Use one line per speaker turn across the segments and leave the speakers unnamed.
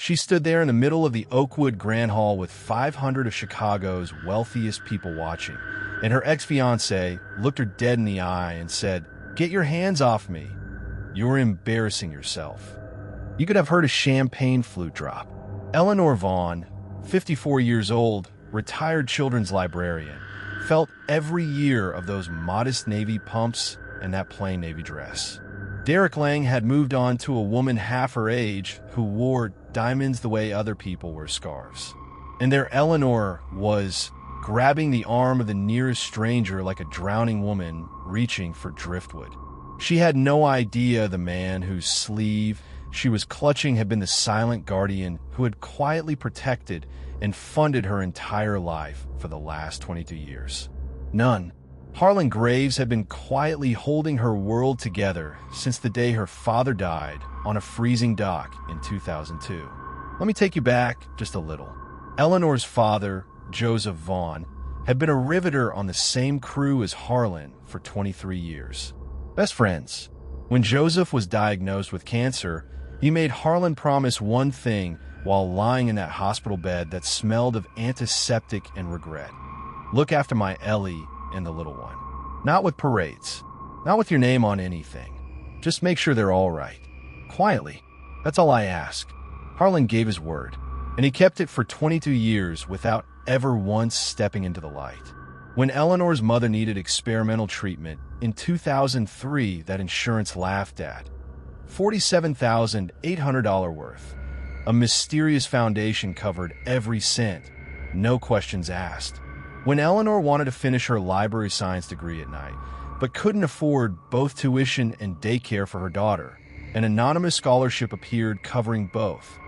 She stood there in the middle of the Oakwood Grand Hall with 500 of Chicago's wealthiest people watching, and her ex-fiancé looked her dead in the eye and said, "Get your hands off me. You're embarrassing yourself." You could have heard a champagne flute drop. Eleanor Vaughn, 54 years old, retired children's librarian, felt every year of those modest navy pumps and that plain navy dress. Derek Lang had moved on to a woman half her age who wore diamonds the way other people wear scarves. And there Eleanor was, grabbing the arm of the nearest stranger like a drowning woman reaching for driftwood. She had no idea the man whose sleeve she was clutching had been the silent guardian who had quietly protected and funded her entire life for the last 22 years. None. Harlan Graves had been quietly holding her world together since the day her father died on a freezing dock in 2002. Let me take you back just a little. Eleanor's father, Joseph Vaughn, had been a riveter on the same crew as Harlan for 23 years. Best friends. When Joseph was diagnosed with cancer, he made Harlan promise one thing while lying in that hospital bed that smelled of antiseptic and regret. Look after my Ellie and the little one. Not with parades. Not with your name on anything. Just make sure they're all right. Quietly. That's all I ask. Harlan gave his word, and he kept it for 22 years without ever once stepping into the light. When Eleanor's mother needed experimental treatment in 2003 that insurance laughed at, $47,800 worth, a mysterious foundation covered every cent, no questions asked. When Eleanor wanted to finish her library science degree at night, but couldn't afford both tuition and daycare for her daughter, an anonymous scholarship appeared covering both,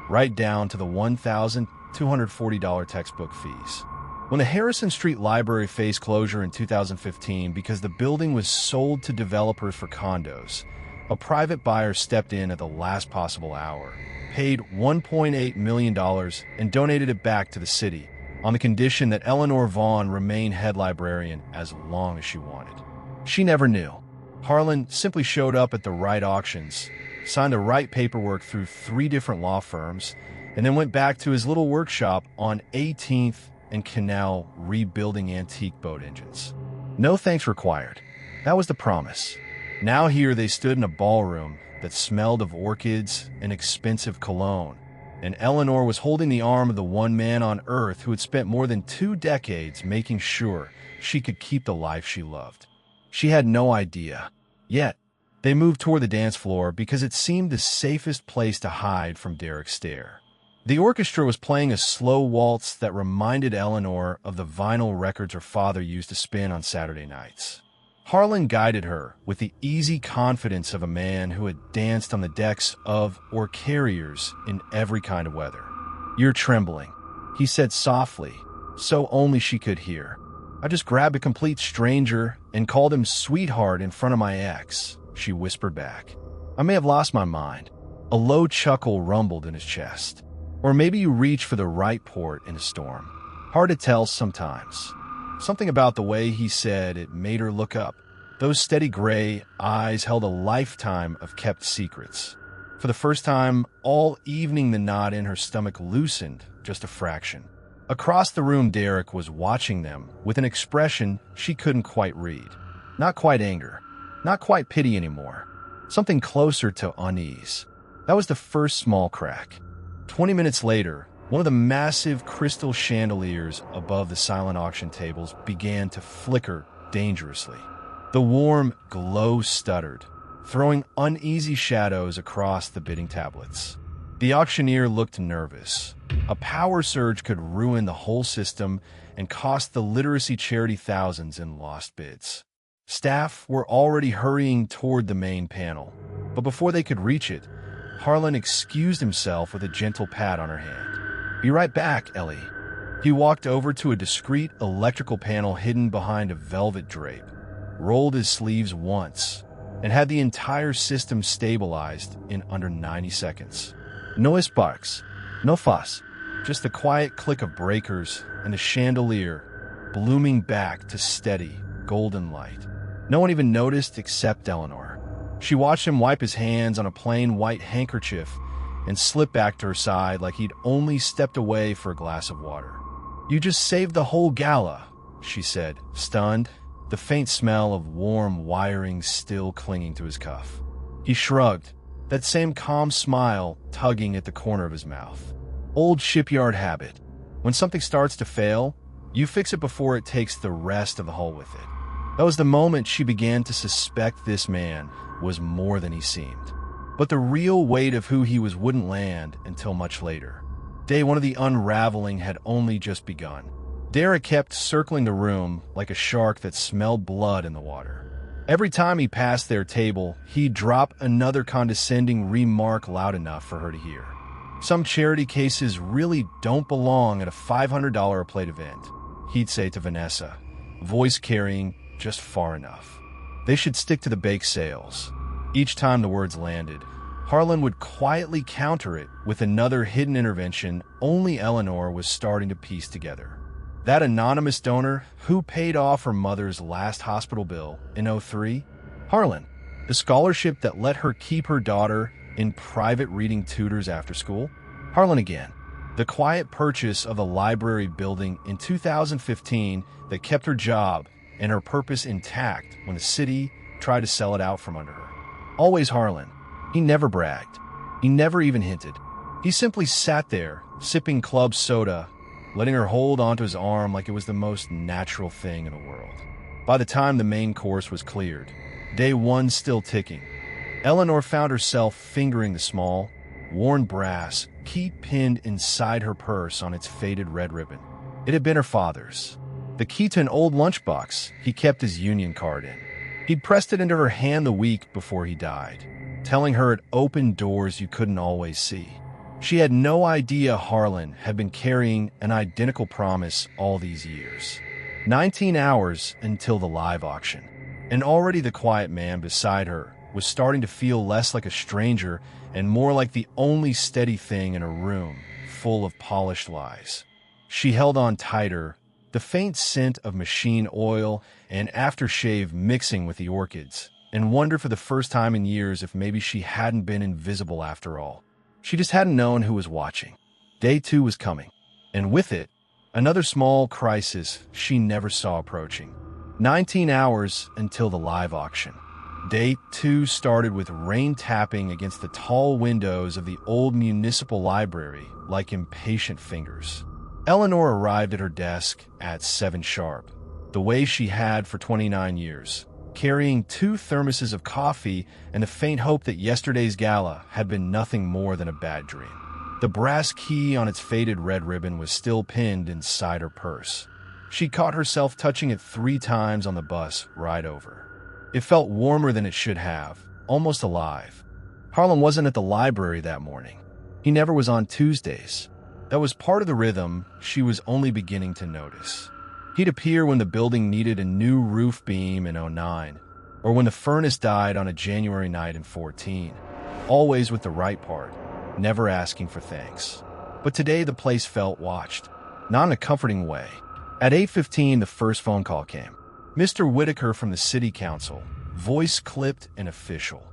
right down to the $1,240 textbook fees. When the Harrison Street Library faced closure in 2015 because the building was sold to developers for condos, a private buyer stepped in at the last possible hour, paid $1.8 million, and donated it back to the city, on the condition that Eleanor Vaughn remain head librarian as long as she wanted. She never knew. Harlan simply showed up at the right auctions, signed the right paperwork through 3 different law firms, and then went back to his little workshop on 18th and Canal rebuilding antique boat engines. No thanks required. That was the promise. Now here they stood in a ballroom that smelled of orchids and expensive cologne, and Eleanor was holding the arm of the one man on earth who had spent more than 2 decades making sure she could keep the life she loved. She had no idea. Yet, they moved toward the dance floor because it seemed the safest place to hide from Derek's stare. The orchestra was playing a slow waltz that reminded Eleanor of the vinyl records her father used to spin on Saturday nights. Harlan guided her with the easy confidence of a man who had danced on the decks of or carriers in every kind of weather. "You're trembling," he said softly, so only she could hear. "I just grabbed a complete stranger and called him sweetheart in front of my ex," she whispered back. "I may have lost my mind." A low chuckle rumbled in his chest. Or maybe you reach for the right port in a storm. Hard to tell sometimes. Something about the way he said it made her look up. Those steady gray eyes held a lifetime of kept secrets. For the first time all evening, the knot in her stomach loosened just a fraction. Across the room, Derek was watching them with an expression she couldn't quite read. Not quite anger. Not quite pity anymore. Something closer to unease. That was the first small crack. 20 minutes later, one of the massive crystal chandeliers above the silent auction tables began to flicker dangerously. The warm glow stuttered, throwing uneasy shadows across the bidding tablets. The auctioneer looked nervous. A power surge could ruin the whole system and cost the literacy charity thousands in lost bids. Staff were already hurrying toward the main panel, but before they could reach it, Harlan excused himself with a gentle pat on her hand. "Be right back, Ellie." He walked over to a discreet electrical panel hidden behind a velvet drape, rolled his sleeves once, and had the entire system stabilized in under 90 seconds. No sparks, no fuss, just the quiet click of breakers and the chandelier blooming back to steady, golden light. No one even noticed except Eleanor. She watched him wipe his hands on a plain white handkerchief and slipped back to her side like he'd only stepped away for a glass of water. "You just saved the whole gala," she said, stunned, the faint smell of warm wiring still clinging to his cuff. He shrugged, that same calm smile tugging at the corner of his mouth. Old shipyard habit. When something starts to fail, you fix it before it takes the rest of the hull with it. That was the moment she began to suspect this man was more than he seemed. But the real weight of who he was wouldn't land until much later. Day one of the unraveling had only just begun. Derek kept circling the room like a shark that smelled blood in the water. Every time he passed their table, he'd drop another condescending remark loud enough for her to hear. "Some charity cases really don't belong at a $500 a plate event," he'd say to Vanessa, voice carrying just far enough. "They should stick to the bake sales." Each time the words landed, Harlan would quietly counter it with another hidden intervention only Eleanor was starting to piece together. That anonymous donor who paid off her mother's last hospital bill in '03? Harlan. The scholarship that let her keep her daughter in private reading tutors after school? Harlan again. The quiet purchase of the library building in 2015 that kept her job and her purpose intact when the city tried to sell it out from under her. Always Harlan. He never bragged. He never even hinted. He simply sat there, sipping club soda, letting her hold onto his arm like it was the most natural thing in the world. By the time the main course was cleared, day one still ticking, Eleanor found herself fingering the small, worn brass key pinned inside her purse on its faded red ribbon. It had been her father's. The key to an old lunchbox he kept his union card in. He'd pressed it into her hand the week before he died, telling her it opened doors you couldn't always see. She had no idea Harlan had been carrying an identical promise all these years. 19 hours until the live auction. And already the quiet man beside her was starting to feel less like a stranger and more like the only steady thing in a room full of polished lies. She held on tighter, the faint scent of machine oil and aftershave mixing with the orchids, and wondered for the first time in years if maybe she hadn't been invisible after all. She just hadn't known who was watching. Day two was coming, and with it, another small crisis she never saw approaching. 19 hours until the live auction. Day two started with rain tapping against the tall windows of the old municipal library like impatient fingers. Eleanor arrived at her desk at 7 sharp, the way she had for 29 years. Carrying 2 thermoses of coffee and the faint hope that yesterday's gala had been nothing more than a bad dream. The brass key on its faded red ribbon was still pinned inside her purse. She caught herself touching it 3 times on the bus ride over. It felt warmer than it should have, almost alive. Harlan wasn't at the library that morning. He never was on Tuesdays. That was part of the rhythm she was only beginning to notice. He'd appear when the building needed a new roof beam in '09, or when the furnace died on a January night in '14, always with the right part, never asking for thanks. But today the place felt watched, not in a comforting way. At 8:15, the first phone call came. Mr. Whitaker from the city council, voice clipped and official.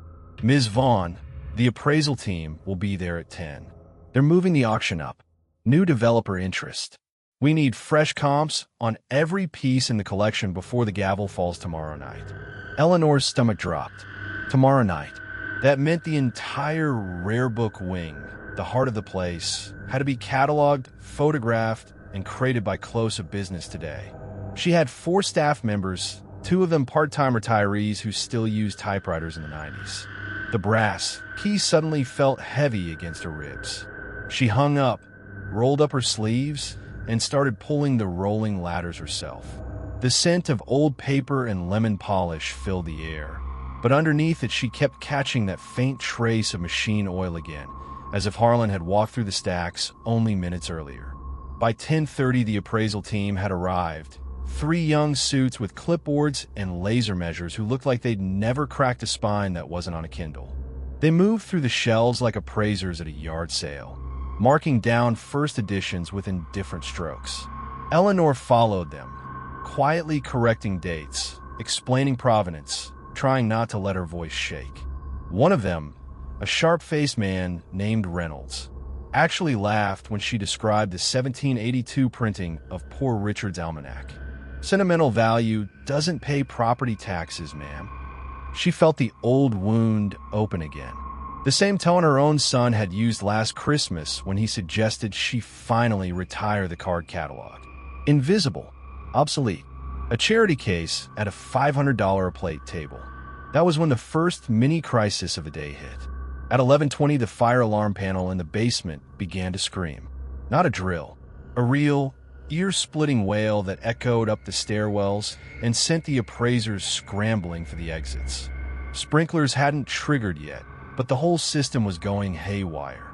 "Ms. Vaughn, the appraisal team will be there at 10. They're moving the auction up. New developer interest. We need fresh comps on every piece in the collection before the gavel falls tomorrow night." Eleanor's stomach dropped. Tomorrow night. That meant the entire rare book wing, the heart of the place, had to be cataloged, photographed, and crated by close of business today. She had 4 staff members, 2 of them part-time retirees who still used typewriters in the 90s. The brass key suddenly felt heavy against her ribs. She hung up, rolled up her sleeves, and started pulling the rolling ladders herself. The scent of old paper and lemon polish filled the air, but underneath it she kept catching that faint trace of machine oil again, as if Harlan had walked through the stacks only minutes earlier. By 10:30, the appraisal team had arrived, 3 young suits with clipboards and laser measures who looked like they'd never cracked a spine that wasn't on a Kindle. They moved through the shelves like appraisers at a yard sale, marking down first editions with indifferent strokes. Eleanor followed them, quietly correcting dates, explaining provenance, trying not to let her voice shake. One of them, a sharp-faced man named Reynolds, actually laughed when she described the 1782 printing of Poor Richard's Almanac. Sentimental value doesn't pay property taxes, ma'am. She felt the old wound open again. The same tone her own son had used last Christmas when he suggested she finally retire the card catalog. Invisible, obsolete, a charity case at a $500 a plate table. That was when the first mini-crisis of the day hit. At 11:20, the fire alarm panel in the basement began to scream. Not a drill, a real, ear-splitting wail that echoed up the stairwells and sent the appraisers scrambling for the exits. Sprinklers hadn't triggered yet, but the whole system was going haywire.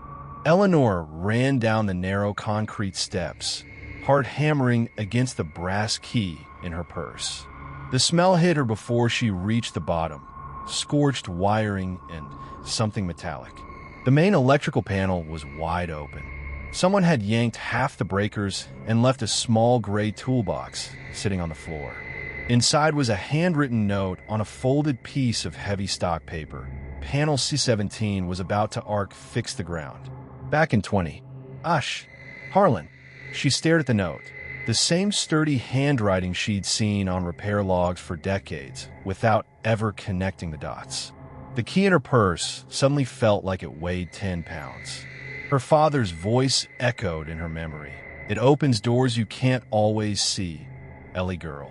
Eleanor ran down the narrow concrete steps, heart hammering against the brass key in her purse. The smell hit her before she reached the bottom, scorched wiring and something metallic. The main electrical panel was wide open. Someone had yanked half the breakers and left a small gray toolbox sitting on the floor. Inside was a handwritten note on a folded piece of heavy stock paper. Panel C17 was about to arc fix the ground. Back in 20. Ash. Harlan. She stared at the note. The same sturdy handwriting she'd seen on repair logs for decades, without ever connecting the dots. The key in her purse suddenly felt like it weighed 10 pounds. Her father's voice echoed in her memory. It opens doors you can't always see, Ellie girl.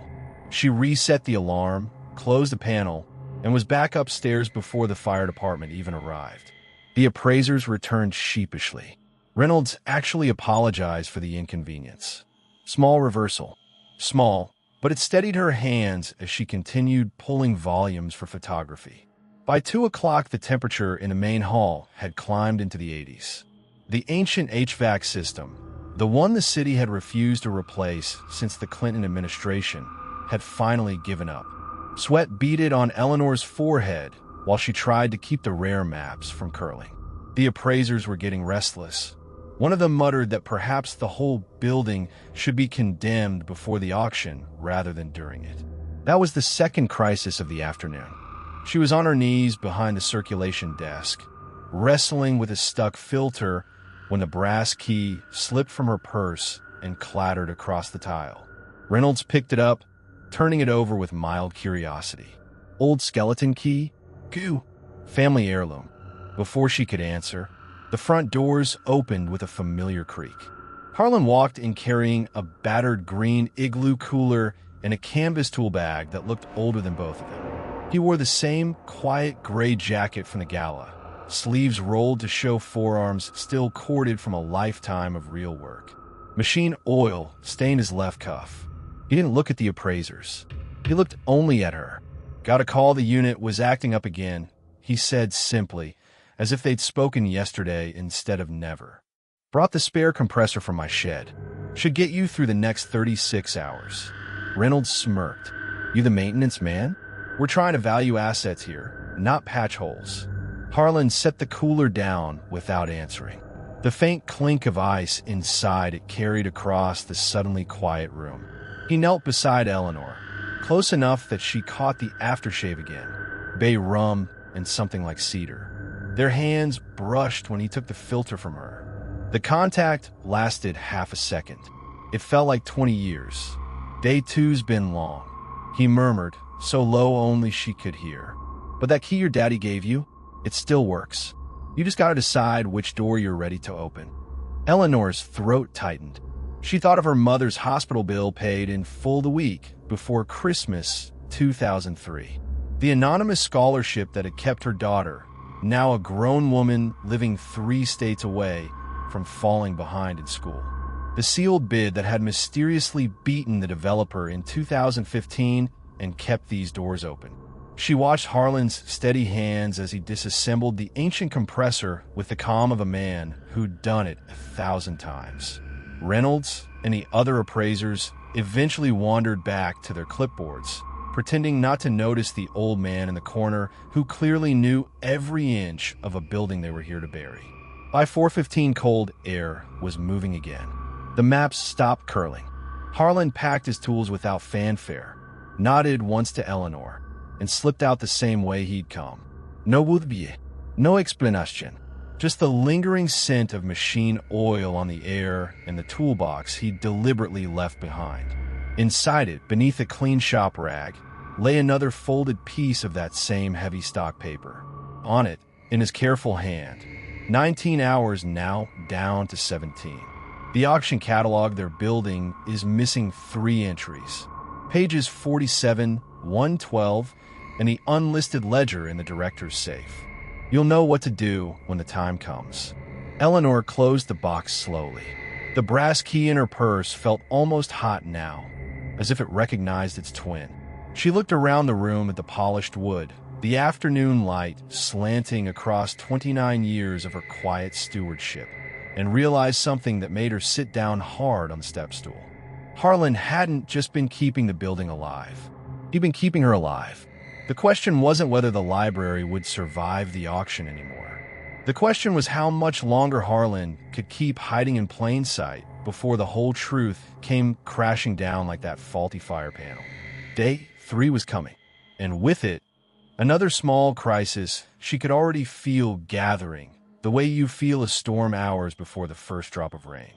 She reset the alarm, closed the panel, and was back upstairs before the fire department even arrived. The appraisers returned sheepishly. Reynolds actually apologized for the inconvenience. Small reversal. Small, but it steadied her hands as she continued pulling volumes for photography. By 2 o'clock, the temperature in the main hall had climbed into the 80s. The ancient HVAC system, the one the city had refused to replace since the Clinton administration, had finally given up. Sweat beaded on Eleanor's forehead while she tried to keep the rare maps from curling. The appraisers were getting restless. One of them muttered that perhaps the whole building should be condemned before the auction rather than during it. That was the second crisis of the afternoon. She was on her knees behind the circulation desk, wrestling with a stuck filter when the brass key slipped from her purse and clattered across the tile. Reynolds picked it up, turning it over with mild curiosity. Old skeleton key? Goo. Family heirloom. Before she could answer, the front doors opened with a familiar creak. Harlan walked in carrying a battered green igloo cooler and a canvas tool bag that looked older than both of them. He wore the same quiet gray jacket from the gala, sleeves rolled to show forearms still corded from a lifetime of real work. Machine oil stained his left cuff. He didn't look at the appraisers. He looked only at her. Got a call the unit was acting up again, he said simply, as if they'd spoken yesterday instead of never. Brought the spare compressor from my shed. Should get you through the next 36 hours. Reynolds smirked. You the maintenance man? We're trying to value assets here, not patch holes. Harlan set the cooler down without answering. The faint clink of ice inside it carried across the suddenly quiet room. He knelt beside Eleanor, close enough that she caught the aftershave again, bay rum and something like cedar. Their hands brushed when he took the filter from her. The contact lasted half a second. It felt like 20 years. Day two's been long, he murmured, so low only she could hear. But that key your daddy gave you, it still works. You just gotta decide which door you're ready to open. Eleanor's throat tightened. She thought of her mother's hospital bill paid in full the week before Christmas 2003. The anonymous scholarship that had kept her daughter, now a grown woman living 3 states away, from falling behind in school. The sealed bid that had mysteriously beaten the developer in 2015 and kept these doors open. She watched Harlan's steady hands as he disassembled the ancient compressor with the calm of a man who'd done it 1,000 times. Reynolds and the other appraisers eventually wandered back to their clipboards, pretending not to notice the old man in the corner who clearly knew every inch of a building they were here to bury. By 4:15, cold air was moving again. The maps stopped curling. Harlan packed his tools without fanfare, nodded once to Eleanor, and slipped out the same way he'd come. No would be. No explanation. Just the lingering scent of machine oil on the air and the toolbox he'd deliberately left behind. Inside it, beneath a clean shop rag, lay another folded piece of that same heavy stock paper. On it, in his careful hand, 19 hours now down to 17. The auction catalog they're building is missing 3 entries. Pages 47, 112, and the unlisted ledger in the director's safe. You'll know what to do when the time comes. Eleanor closed the box slowly. The brass key in her purse felt almost hot now, as if it recognized its twin. She looked around the room at the polished wood, the afternoon light slanting across 29 years of her quiet stewardship, and realized something that made her sit down hard on the step stool. Harlan hadn't just been keeping the building alive. He'd been keeping her alive. The question wasn't whether the library would survive the auction anymore. The question was how much longer Harlan could keep hiding in plain sight before the whole truth came crashing down like that faulty fire panel. Day 3 was coming, and with it, another small crisis she could already feel gathering, the way you feel a storm hours before the first drop of rain.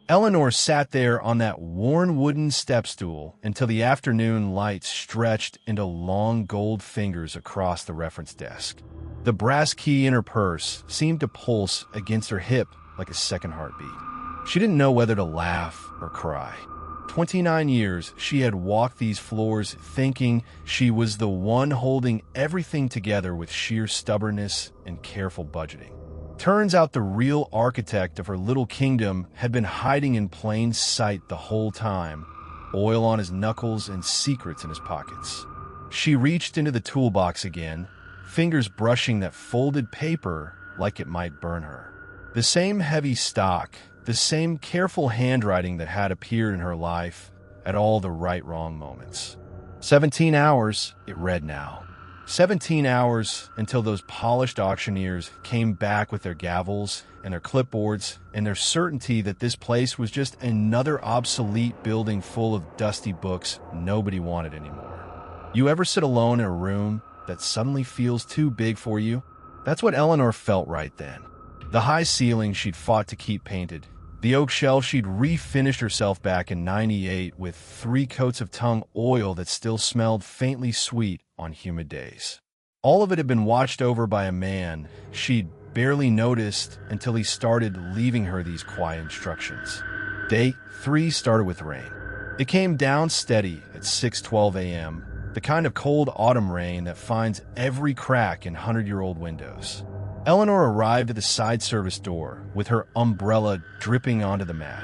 Eleanor sat there on that worn wooden step stool until the afternoon light stretched into long gold fingers across the reference desk. The brass key in her purse seemed to pulse against her hip like a second heartbeat. She didn't know whether to laugh or cry. 29 years she had walked these floors thinking she was the one holding everything together with sheer stubbornness and careful budgeting. Turns out the real architect of her little kingdom had been hiding in plain sight the whole time, oil on his knuckles and secrets in his pockets. She reached into the toolbox again, fingers brushing that folded paper like it might burn her. The same heavy stock, the same careful handwriting that had appeared in her life at all the right-wrong moments. 17 hours, it read now. 17 hours until those polished auctioneers came back with their gavels and their clipboards and their certainty that this place was just another obsolete building full of dusty books nobody wanted anymore. You ever sit alone in a room that suddenly feels too big for you? That's what Eleanor felt right then. The high ceiling she'd fought to keep painted, the oak shelf she'd refinished herself back in '98 with 3 coats of tung oil that still smelled faintly sweet on humid days. All of it had been watched over by a man she'd barely noticed until he started leaving her these quiet instructions. Day 3 started with rain. It came down steady at 6:12 a.m., the kind of cold autumn rain that finds every crack in 100-year-old windows. Eleanor arrived at the side service door with her umbrella dripping onto the mat,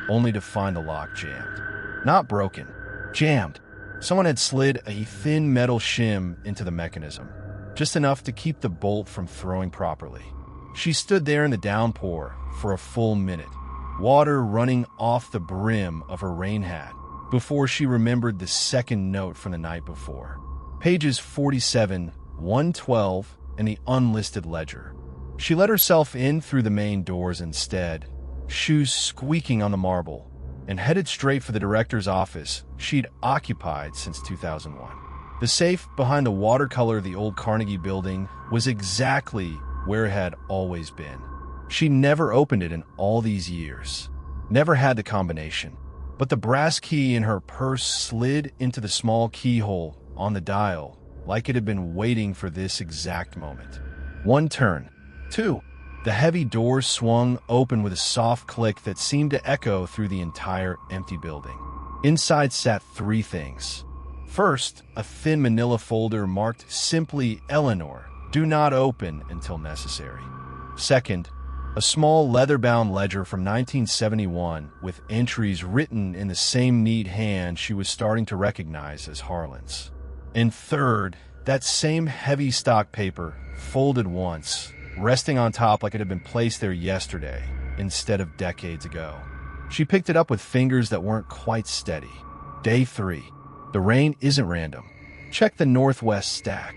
only to find the lock jammed. Not broken, jammed. Someone had slid a thin metal shim into the mechanism, just enough to keep the bolt from throwing properly. She stood there in the downpour for a full minute, water running off the brim of her rain hat, before she remembered the second note from the night before. Pages 47, 112, and the unlisted ledger. She let herself in through the main doors instead, shoes squeaking on the marble, and headed straight for the director's office she'd occupied since 2001. The safe behind the watercolor of the old Carnegie building was exactly where it had always been. She never opened it in all these years, never had the combination, but the brass key in her purse slid into the small keyhole on the dial like it had been waiting for this exact moment. 1 turn. 2. The heavy door swung open with a soft click that seemed to echo through the entire empty building. Inside sat 3 things. First, a thin manila folder marked simply Eleanor, do not open until necessary. Second, a small leather-bound ledger from 1971 with entries written in the same neat hand she was starting to recognize as Harlan's. And third, that same heavy stock paper, folded once, resting on top like it had been placed there yesterday instead of decades ago. She picked it up with fingers that weren't quite steady. Day 3. The rain isn't random. Check the northwest stack.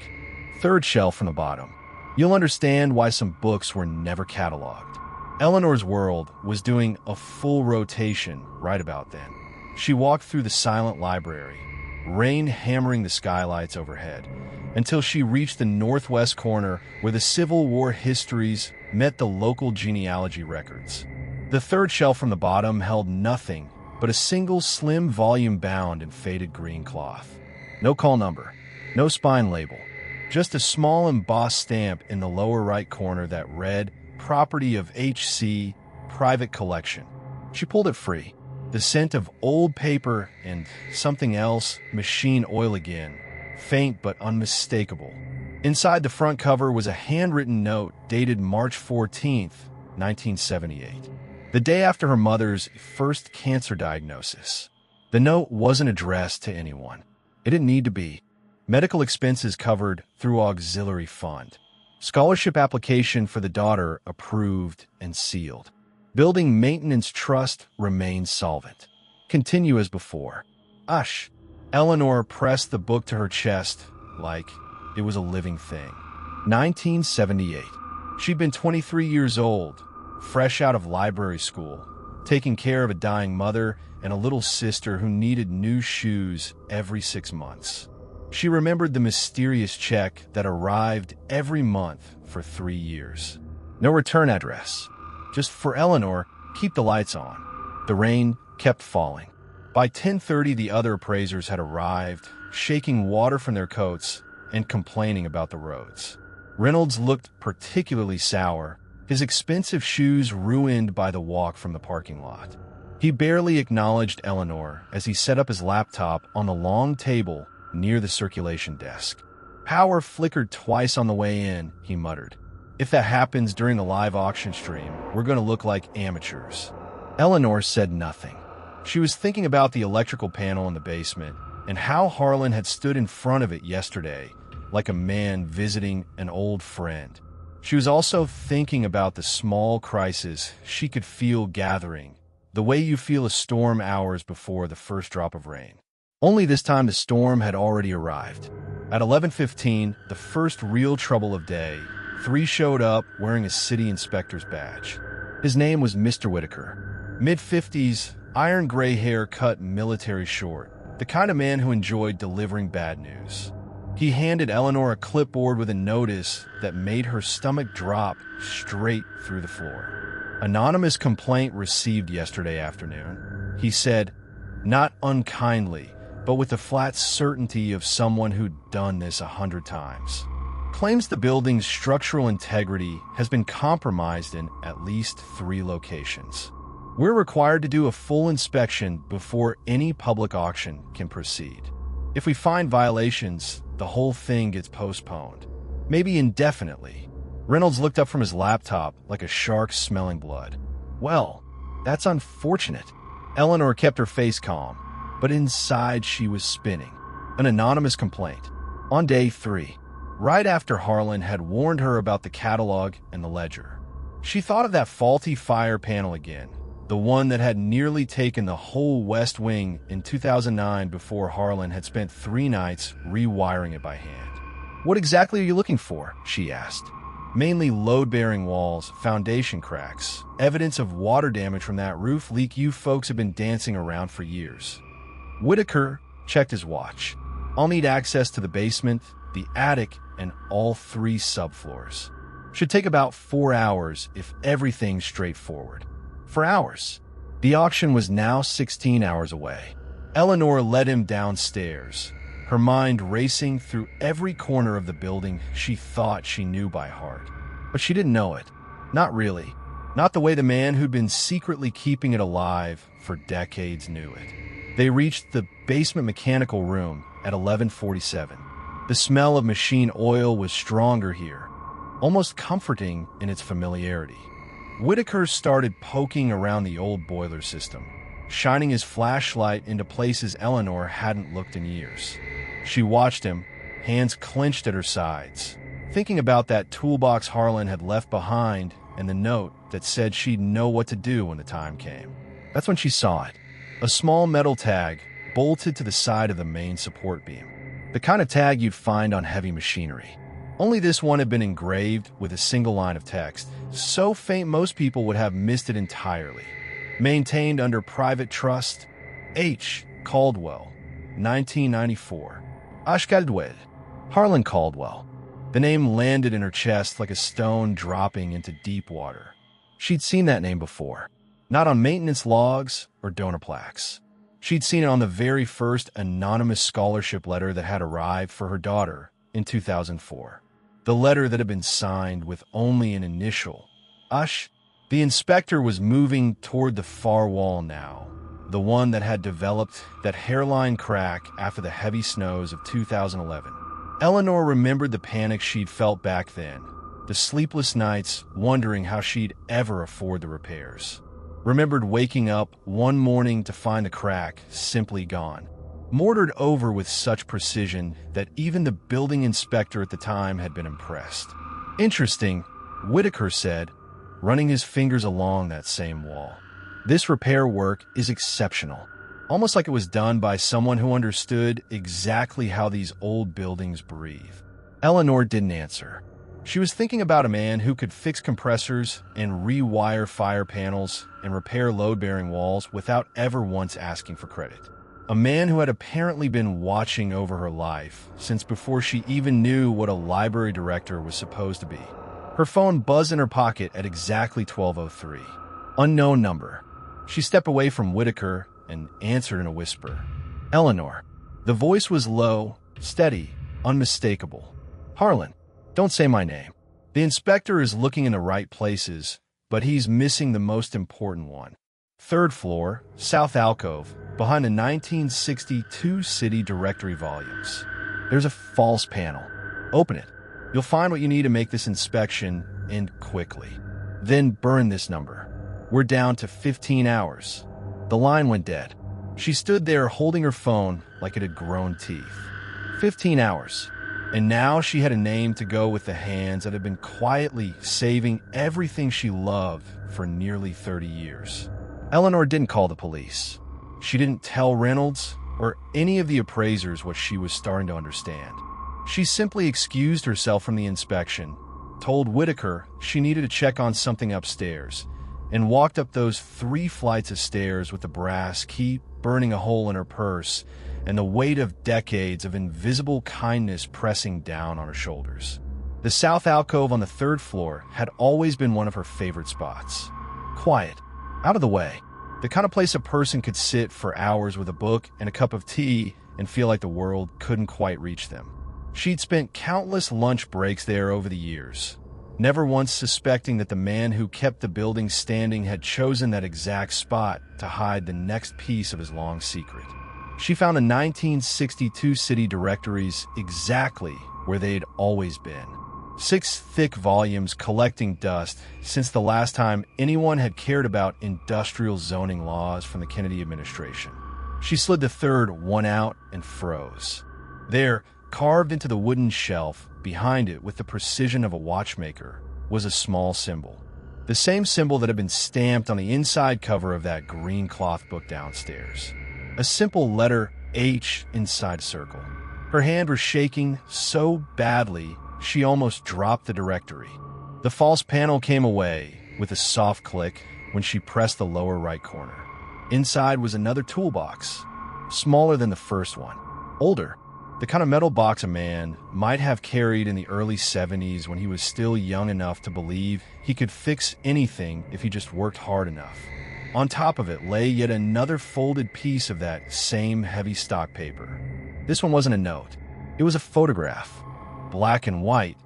3rd shelf from the bottom. You'll understand why some books were never cataloged. Eleanor's world was doing a full rotation right about then. She walked through the silent library, rain hammering the skylights overhead, until she reached the northwest corner where the Civil War histories met the local genealogy records. The third shelf from the bottom held nothing but a single slim volume bound in faded green cloth. No call number, no spine label, just a small embossed stamp in the lower right corner that read, "Property of H.C., Private Collection." She pulled it free. The scent of old paper and something else, machine oil again, faint but unmistakable. Inside the front cover was a handwritten note dated March 14th, 1978, the day after her mother's first cancer diagnosis. The note wasn't addressed to anyone. It didn't need to be. Medical expenses covered through auxiliary fund. Scholarship application for the daughter approved and sealed. Building maintenance trust remained solvent. Continue as before. Ush. Eleanor pressed the book to her chest like it was a living thing. 1978. She'd been 23 years old, fresh out of library school, taking care of a dying mother and a little sister who needed new shoes every 6 months. She remembered the mysterious check that arrived every month for 3 years. No return address. Just for Eleanor, keep the lights on. The rain kept falling. By 10:30, the other appraisers had arrived, shaking water from their coats and complaining about the roads. Reynolds looked particularly sour, his expensive shoes ruined by the walk from the parking lot. He barely acknowledged Eleanor as he set up his laptop on the long table near the circulation desk. "Power flickered twice on the way in," he muttered. "If that happens during the live auction stream, we're going to look like amateurs." Eleanor said nothing. She was thinking about the electrical panel in the basement and how Harlan had stood in front of it yesterday, like a man visiting an old friend. She was also thinking about the small crisis she could feel gathering, the way you feel a storm hours before the first drop of rain. Only this time the storm had already arrived. At 11:15, the first real trouble of day, 3 showed up wearing a city inspector's badge. His name was Mr. Whitaker. Mid-50s, iron gray hair cut military short, the kind of man who enjoyed delivering bad news. He handed Eleanor a clipboard with a notice that made her stomach drop straight through the floor. "Anonymous complaint received yesterday afternoon," he said, not unkindly, but with the flat certainty of someone who'd done this 100 times. Claims the building's structural integrity has been compromised in at least 3 locations. We're required to do a full inspection before any public auction can proceed. If we find violations, the whole thing gets postponed, maybe indefinitely. Reynolds looked up from his laptop like a shark smelling blood. "Well, that's unfortunate." Eleanor kept her face calm, but inside she was spinning. An anonymous complaint. On day 3, right after Harlan had warned her about the catalog and the ledger. She thought of that faulty fire panel again, the one that had nearly taken the whole West Wing in 2009 before Harlan had spent 3 nights rewiring it by hand. "What exactly are you looking for?" she asked. "Mainly load-bearing walls, foundation cracks, evidence of water damage from that roof leak you folks have been dancing around for years." Whitaker checked his watch. "I'll need access to the basement, the attic, and all 3 subfloors. Should take about 4 hours if everything's straightforward." 4 hours. The auction was now 16 hours away. Eleanor led him downstairs, her mind racing through every corner of the building she thought she knew by heart. But she didn't know it. Not really. Not the way the man who'd been secretly keeping it alive for decades knew it. They reached the basement mechanical room at 11:47. The smell of machine oil was stronger here, almost comforting in its familiarity. Whitaker started poking around the old boiler system, shining his flashlight into places Eleanor hadn't looked in years. She watched him, hands clenched at her sides, thinking about that toolbox Harlan had left behind and the note that said she'd know what to do when the time came. That's when she saw it. A small metal tag bolted to the side of the main support beam. The kind of tag you'd find on heavy machinery. Only this one had been engraved with a single line of text, so faint most people would have missed it entirely. Maintained under private trust, H. Caldwell, 1994. Ashkaldwed. Harlan Caldwell. The name landed in her chest like a stone dropping into deep water. She'd seen that name before, not on maintenance logs or donor plaques. She'd seen it on the very first anonymous scholarship letter that had arrived for her daughter in 2004. The letter that had been signed with only an initial, Ush. The inspector was moving toward the far wall now, the one that had developed that hairline crack after the heavy snows of 2011. Eleanor remembered the panic she'd felt back then, the sleepless nights wondering how she'd ever afford the repairs. Remembered waking up one morning to find the crack simply gone, mortared over with such precision that even the building inspector at the time had been impressed. Interesting, Whitaker said, running his fingers along that same wall. This repair work is exceptional, almost like it was done by someone who understood exactly how these old buildings breathe. Eleanor didn't answer. She was thinking about a man who could fix compressors and rewire fire panels and repair load-bearing walls without ever once asking for credit. A man who had apparently been watching over her life since before she even knew what a library director was supposed to be. Her phone buzzed in her pocket at exactly 12:03. Unknown number. She stepped away from Whitaker and answered in a whisper. Eleanor. The voice was low, steady, unmistakable. Harlan. Don't say my name. The inspector is looking in the right places, but he's missing the most important one. Third floor, south alcove, behind the 1962 city directory volumes. There's a false panel. Open it. You'll find what you need to make this inspection, and quickly. Then burn this number. We're down to 15 hours. The line went dead. She stood there holding her phone like it had grown teeth. 15 hours. And now she had a name to go with the hands that had been quietly saving everything she loved for nearly 30 years. Eleanor didn't call the police. She didn't tell Reynolds or any of the appraisers what she was starting to understand. She simply excused herself from the inspection, told Whitaker she needed to check on something upstairs, and walked up those 3 flights of stairs with the brass key burning a hole in her purse and the weight of decades of invisible kindness pressing down on her shoulders. The south alcove on the 3rd floor had always been one of her favorite spots. Quiet, out of the way, the kind of place a person could sit for hours with a book and a cup of tea and feel like the world couldn't quite reach them. She'd spent countless lunch breaks there over the years, never once suspecting that the man who kept the building standing had chosen that exact spot to hide the next piece of his long secret. She found the 1962 city directories exactly where they'd always been. 6 thick volumes collecting dust since the last time anyone had cared about industrial zoning laws from the Kennedy administration. She slid the 3rd one out and froze. There, carved into the wooden shelf, behind it with the precision of a watchmaker, was a small symbol. The same symbol that had been stamped on the inside cover of that green cloth book downstairs. A simple letter H inside a circle. Her hand was shaking so badly she almost dropped the directory. The false panel came away with a soft click when she pressed the lower right corner. Inside was another toolbox, smaller than the first one, older. The kind of metal box a man might have carried in the early 70s when he was still young enough to believe he could fix anything if he just worked hard enough. On top of it lay yet another folded piece of that same heavy stock paper. This one wasn't a note. It was a photograph, black and white,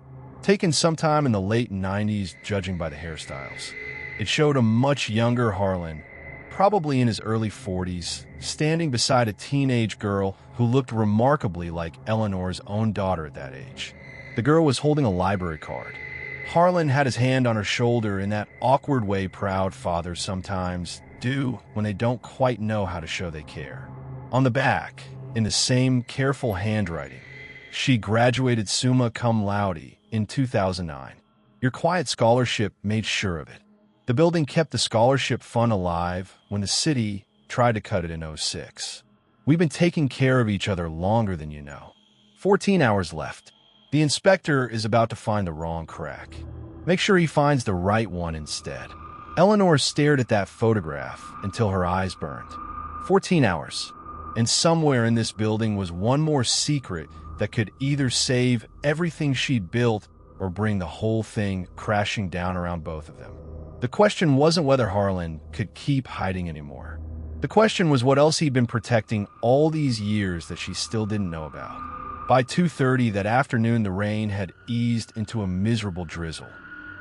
taken sometime in the late 90s judging by the hairstyles. It showed a much younger Harlan, probably in his early 40s, standing beside a teenage girl who looked remarkably like Eleanor's own daughter at that age. The girl was holding a library card. Harlan had his hand on her shoulder in that awkward way proud fathers sometimes do when they don't quite know how to show they care. On the back, in the same careful handwriting, she graduated summa cum laude in 2009. Your quiet scholarship made sure of it. The building kept the scholarship fund alive when the city tried to cut it in '06. We've been taking care of each other longer than you know. 14 hours left. The inspector is about to find the wrong crack. Make sure he finds the right one instead. Eleanor stared at that photograph until her eyes burned. 14 hours. And somewhere in this building was one more secret that could either save everything she'd built or bring the whole thing crashing down around both of them. The question wasn't whether Harlan could keep hiding anymore. The question was what else he'd been protecting all these years that she still didn't know about. By 2:30 that afternoon, the rain had eased into a miserable drizzle.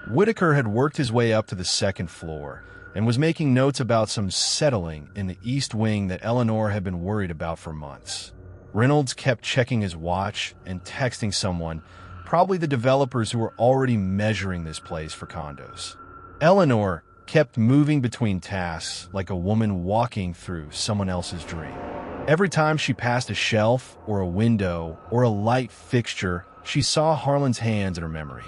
Whitaker had worked his way up to the second floor and was making notes about some settling in the east wing that Eleanor had been worried about for months. Reynolds kept checking his watch and texting someone, probably the developers who were already measuring this place for condos. Eleanor kept moving between tasks like a woman walking through someone else's dream. Every time she passed a shelf or a window or a light fixture, she saw Harlan's hands in her memory.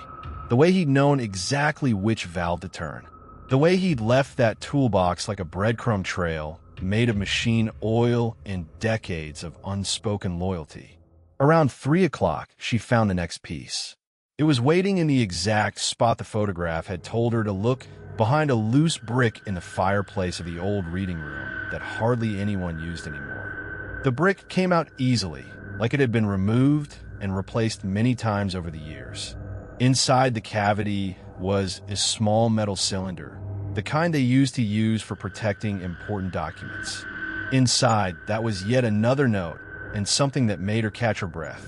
The way he'd known exactly which valve to turn. The way he'd left that toolbox like a breadcrumb trail made of machine oil and decades of unspoken loyalty. Around 3 o'clock, she found the next piece. It was waiting in the exact spot the photograph had told her to look, behind a loose brick in the fireplace of the old reading room that hardly anyone used anymore. The brick came out easily, like it had been removed and replaced many times over the years. Inside the cavity was a small metal cylinder, the kind they used to use for protecting important documents. Inside, that was yet another note, and something that made her catch her breath.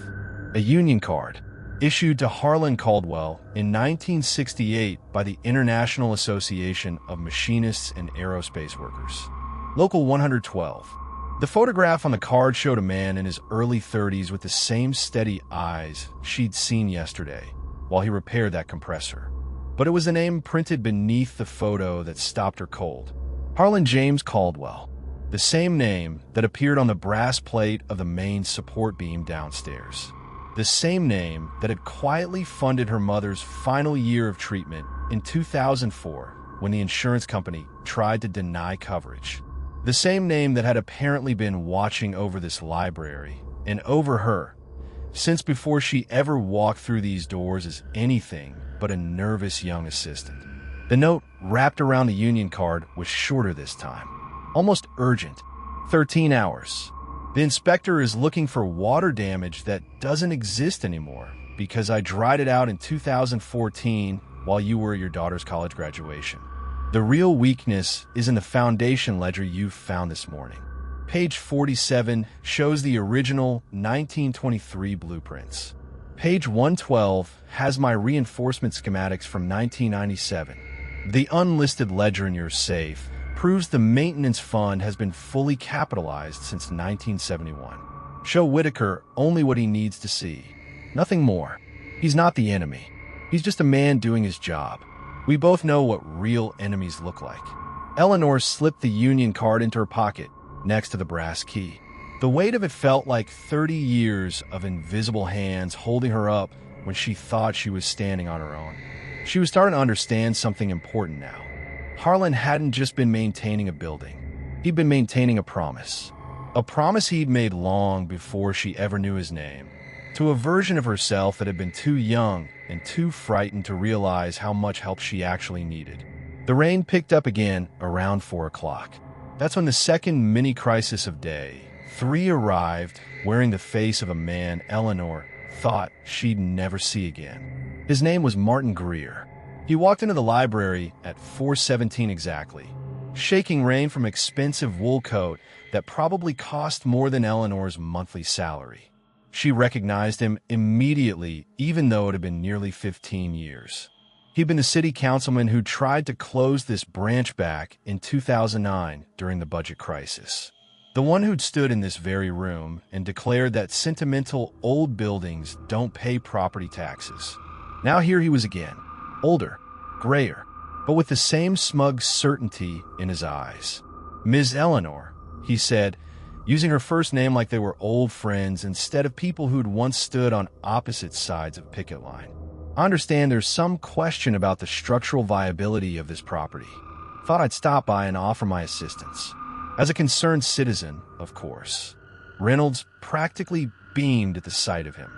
A union card, issued to Harlan Caldwell in 1968 by the International Association of Machinists and Aerospace Workers. Local 112. The photograph on the card showed a man in his early 30s with the same steady eyes she'd seen yesterday while he repaired that compressor. But it was the name printed beneath the photo that stopped her cold. Harlan James Caldwell. The same name that appeared on the brass plate of the main support beam downstairs. The same name that had quietly funded her mother's final year of treatment in 2004 when the insurance company tried to deny coverage. The same name that had apparently been watching over this library and over her since before she ever walked through these doors as anything but a nervous young assistant. The note wrapped around the union card was shorter this time, almost urgent. 13 hours. The inspector is looking for water damage that doesn't exist anymore because I dried it out in 2014 while you were at your daughter's college graduation. The real weakness is in the foundation ledger you found this morning. Page 47 shows the original 1923 blueprints. Page 112 has my reinforcement schematics from 1997. The unlisted ledger in your safe proves the maintenance fund has been fully capitalized since 1971. Show Whitaker only what he needs to see. Nothing more. He's not the enemy. He's just a man doing his job. We both know what real enemies look like. Eleanor slipped the union card into her pocket, next to the brass key. The weight of it felt like 30 years of invisible hands holding her up when she thought she was standing on her own. She was starting to understand something important now. Harlan hadn't just been maintaining a building. He'd been maintaining a promise. A promise he'd made long before she ever knew his name. To a version of herself that had been too young and too frightened to realize how much help she actually needed. The rain picked up again around 4 o'clock. That's when the second mini-crisis of day 3 arrived, wearing the face of a man Eleanor thought she'd never see again. His name was Martin Greer. He walked into the library at 4:17 exactly, shaking rain from an expensive wool coat that probably cost more than Eleanor's monthly salary. She recognized him immediately, even though it had been nearly 15 years. He'd been the city councilman who tried to close this branch back in 2009 during the budget crisis. The one who'd stood in this very room and declared that sentimental old buildings don't pay property taxes. Now here he was again, older, grayer, but with the same smug certainty in his eyes. Ms. Eleanor, he said, using her first name like they were old friends instead of people who'd once stood on opposite sides of a picket line. I understand there's some question about the structural viability of this property. Thought I'd stop by and offer my assistance. As a concerned citizen, of course. Reynolds practically beamed at the sight of him.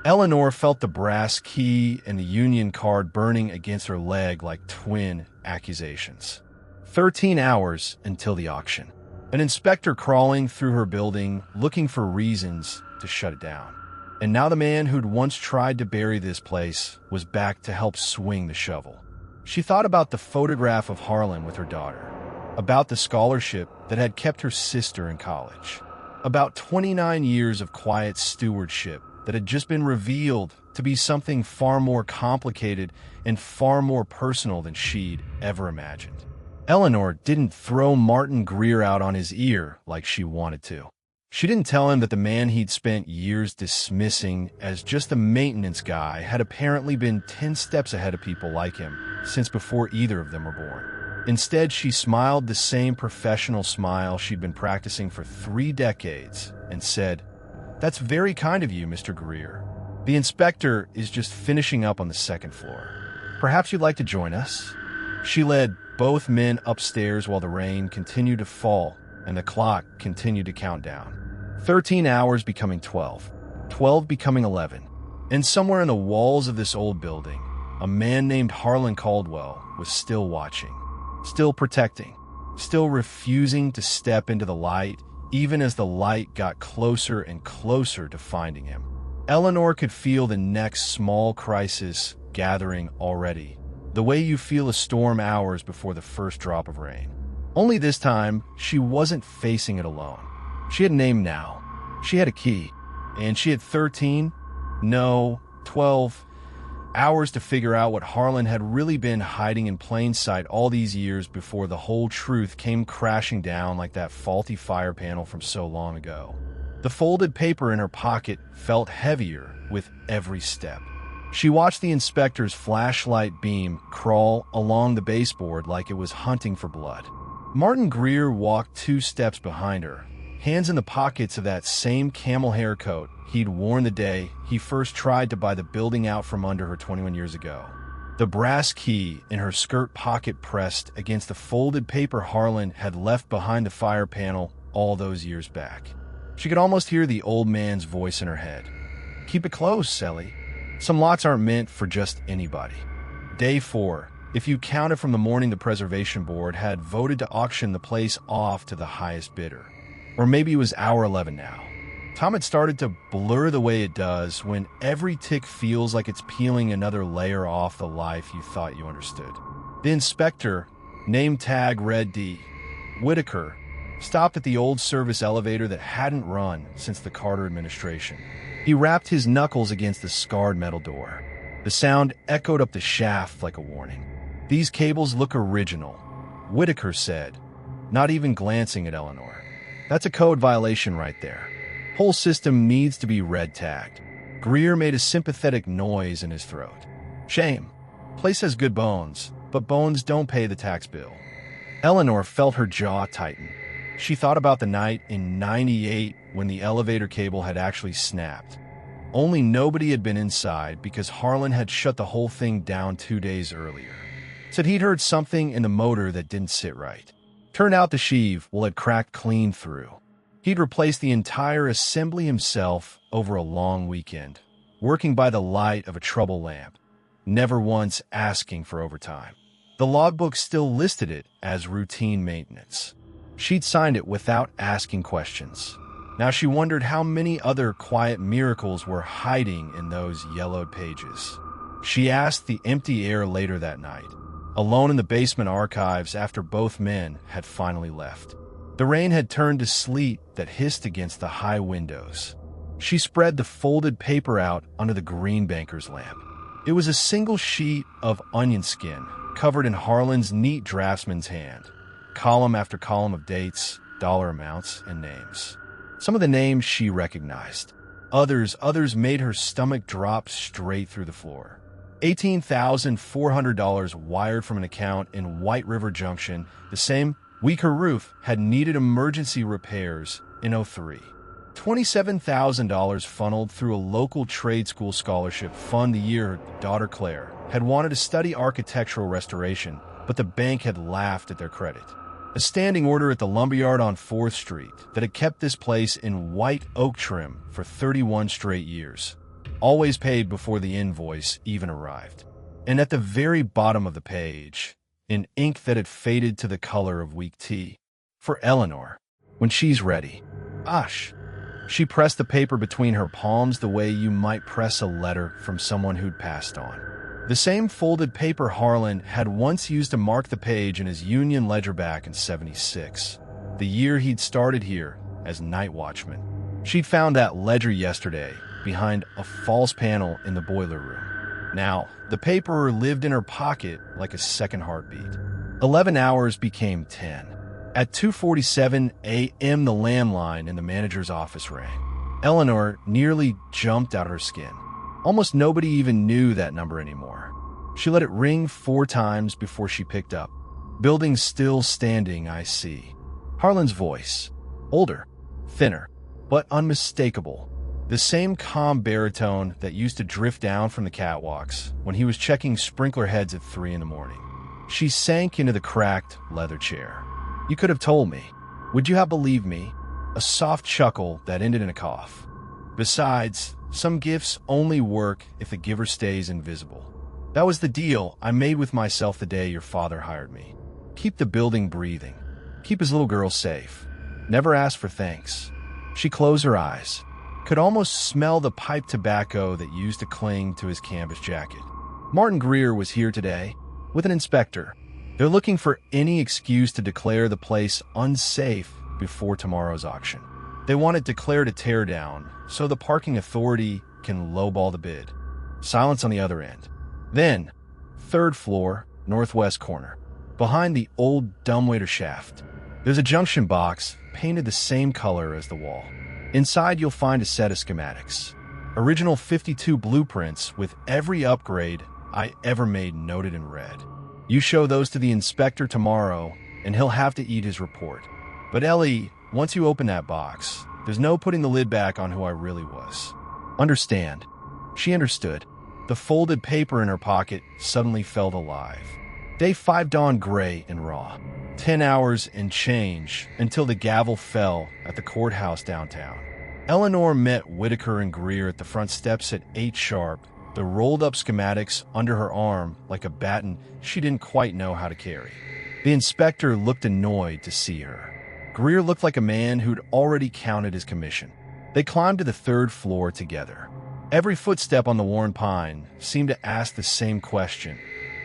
Eleanor felt the brass key and the union card burning against her leg like twin accusations. 13 hours until the auction. An inspector crawling through her building looking for reasons to shut it down. And now the man who'd once tried to bury this place was back to help swing the shovel. She thought about the photograph of Harlan with her daughter, about the scholarship that had kept her sister in college, about 29 years of quiet stewardship that had just been revealed to be something far more complicated and far more personal than she'd ever imagined. Eleanor didn't throw Martin Greer out on his ear like she wanted to. She didn't tell him that the man he'd spent years dismissing as just a maintenance guy had apparently been 10 steps ahead of people like him since before either of them were born. Instead, she smiled the same professional smile she'd been practicing for 3 decades and said, "That's very kind of you, Mr. Greer. The inspector is just finishing up on the 2nd floor. Perhaps you'd like to join us?" She led both men upstairs while the rain continued to fall and the clock continued to count down. 13 hours becoming 12, 12 becoming 11, and somewhere in the walls of this old building, a man named Harlan Caldwell was still watching, still protecting, still refusing to step into the light, even as the light got closer and closer to finding him. Eleanor could feel the next small crisis gathering already, the way you feel a storm hours before the first drop of rain. Only this time, she wasn't facing it alone. She had a name now. She had a key. And she had 13, no, 12 hours to figure out what Harlan had really been hiding in plain sight all these years before the whole truth came crashing down like that faulty fire panel from so long ago. The folded paper in her pocket felt heavier with every step. She watched the inspector's flashlight beam crawl along the baseboard like it was hunting for blood. Martin Greer walked 2 steps behind her, hands in the pockets of that same camel hair coat he'd worn the day he first tried to buy the building out from under her 21 years ago. The brass key in her skirt pocket pressed against the folded paper Harlan had left behind the fire panel all those years back. She could almost hear the old man's voice in her head. "Keep it close, Sally. Some lots aren't meant for just anybody." Day 4. If you counted from the morning the preservation board had voted to auction the place off to the highest bidder. Or maybe it was hour 11 now. Time had started to blur the way it does when every tick feels like it's peeling another layer off the life you thought you understood. The inspector, name tag read D. Whitaker, stopped at the old service elevator that hadn't run since the Carter administration. He rapped his knuckles against the scarred metal door. The sound echoed up the shaft like a warning. "These cables look original," Whitaker said, not even glancing at Eleanor. "That's a code violation right there. Whole system needs to be red tagged." Greer made a sympathetic noise in his throat. "Shame. Place has good bones, but bones don't pay the tax bill." Eleanor felt her jaw tighten. She thought about the night in '98 when the elevator cable had actually snapped. Only nobody had been inside because Harlan had shut the whole thing down 2 days earlier. Said he'd heard something in the motor that didn't sit right. Turned out the sheave had cracked clean through. He'd replaced the entire assembly himself over a long weekend, working by the light of a trouble lamp, never once asking for overtime. The logbook still listed it as routine maintenance. She'd signed it without asking questions. Now she wondered how many other quiet miracles were hiding in those yellowed pages. She asked the empty air later that night, alone in the basement archives after both men had finally left. The rain had turned to sleet that hissed against the high windows. She spread the folded paper out under the green banker's lamp. It was a single sheet of onion skin covered in Harlan's neat draftsman's hand, column after column of dates, dollar amounts, and names. Some of the names she recognized. Others made her stomach drop straight through the floor. $18,400 wired from an account in White River Junction, the same week her roof had needed emergency repairs in '03. $27,000 funneled through a local trade school scholarship fund the year her daughter Claire had wanted to study architectural restoration, but the bank had laughed at their credit. A standing order at the lumberyard on 4th Street that had kept this place in white oak trim for 31 straight years. Always paid before the invoice even arrived. And at the very bottom of the page, in ink that had faded to the color of weak tea, "For Eleanor, when she's ready." Osh. She pressed the paper between her palms the way you might press a letter from someone who'd passed on. The same folded paper Harlan had once used to mark the page in his union ledger back in '76, the year he'd started here as night watchman. She'd found that ledger yesterday behind a false panel in the boiler room. Now, the paper lived in her pocket like a second heartbeat. 11 hours became 10. At 2:47 a.m., the landline in the manager's office rang. Eleanor nearly jumped out of her skin. Almost nobody even knew that number anymore. She let it ring 4 times before she picked up. "Building still standing, I see." Harlan's voice. Older, thinner, but unmistakable. The same calm baritone that used to drift down from the catwalks when he was checking sprinkler heads at 3 in the morning. She sank into the cracked leather chair. "You could have told me. Would you have believed me?" A soft chuckle that ended in a cough. "Besides, some gifts only work if the giver stays invisible. That was the deal I made with myself the day your father hired me. Keep the building breathing. Keep his little girl safe. Never ask for thanks." She closed her eyes. Could almost smell the pipe tobacco that used to cling to his canvas jacket. Martin Greer was here today with an inspector. They're looking for any excuse to declare the place unsafe before tomorrow's auction. They want it declared a teardown so the parking authority can lowball the bid. Silence on the other end. Then, 3rd floor, northwest corner, behind the old dumbwaiter shaft. There's a junction box painted the same color as the wall. Inside you'll find a set of schematics. Original 52 blueprints with every upgrade I ever made noted in red. You show those to the inspector tomorrow, and he'll have to eat his report. But Ellie, once you open that box, there's no putting the lid back on who I really was. Understand? She understood. The folded paper in her pocket suddenly felt alive. Day 5 dawned gray and raw. 10 hours and change until the gavel fell at the courthouse downtown. Eleanor met Whitaker and Greer at the front steps at 8 sharp, the rolled-up schematics under her arm like a baton she didn't quite know how to carry. The inspector looked annoyed to see her. Greer looked like a man who'd already counted his commission. They climbed to the 3rd floor together. Every footstep on the worn pine seemed to ask the same question.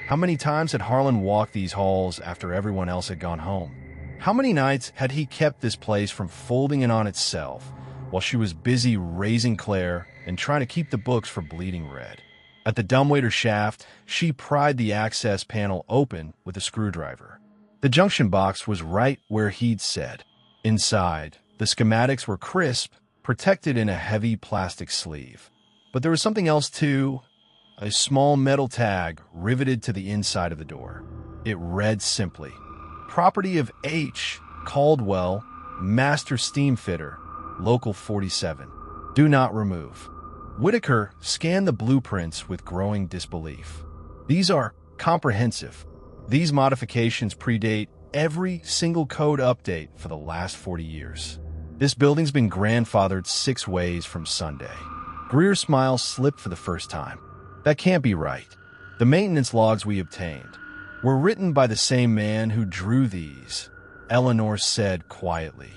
How many times had Harlan walked these halls after everyone else had gone home? How many nights had he kept this place from folding in on itself while she was busy raising Claire and trying to keep the books from bleeding red? At the dumbwaiter shaft, she pried the access panel open with a screwdriver. The junction box was right where he'd said. Inside, the schematics were crisp, protected in a heavy plastic sleeve. But there was something else too. A small metal tag riveted to the inside of the door. It read simply, "Property of H. Caldwell, Master Steam Fitter, Local 47. Do not remove." Whitaker scanned the blueprints with growing disbelief. These are comprehensive. These modifications predate every single code update for the last 40 years. This building's been grandfathered 6 ways from Sunday. Greer's smile slipped for the first time. That can't be right. The maintenance logs we obtained were written by the same man who drew these, Eleanor said quietly.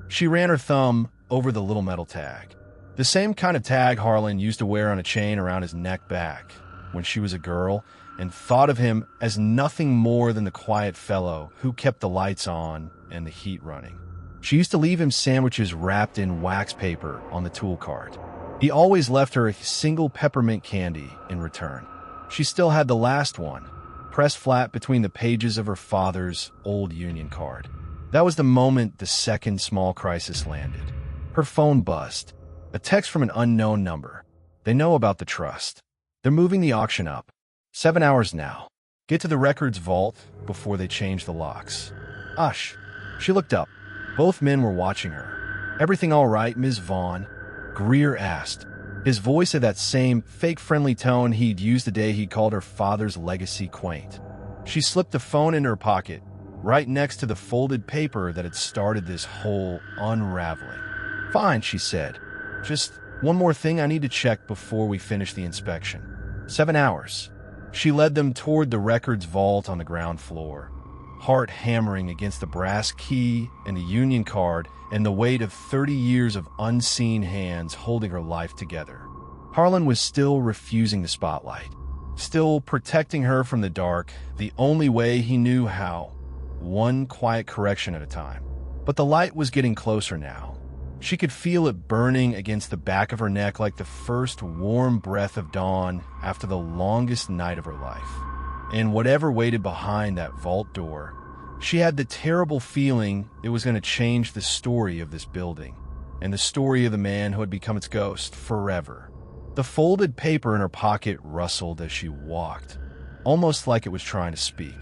She ran her thumb over the little metal tag. The same kind of tag Harlan used to wear on a chain around his neck back when she was a girl and thought of him as nothing more than the quiet fellow who kept the lights on and the heat running. She used to leave him sandwiches wrapped in wax paper on the tool cart. He always left her a single peppermint candy in return. She still had the last one, pressed flat between the pages of her father's old union card. That was the moment the second small crisis landed. Her phone buzzed. A text from an unknown number. They know about the trust. They're moving the auction up. 7 hours now. Get to the records vault before they change the locks. Ush. She looked up. Both men were watching her. "Everything all right, Ms. Vaughn?" Greer asked. His voice had that same fake-friendly tone he'd used the day he called her father's legacy quaint. She slipped the phone in her pocket, right next to the folded paper that had started this whole unraveling. "Fine," she said. "Just one more thing I need to check before we finish the inspection. 7 hours. She led them toward the records vault on the ground floor. heart hammering against the brass key and the union card and the weight of 30 years of unseen hands holding her life together. Harlan was still refusing the spotlight, still protecting her from the dark the only way he knew how, one quiet correction at a time. But the light was getting closer now. She could feel it burning against the back of her neck like the first warm breath of dawn after the longest night of her life. And whatever waited behind that vault door, she had the terrible feeling it was going to change the story of this building and the story of the man who had become its ghost forever. The folded paper in her pocket rustled as she walked, almost like it was trying to speak.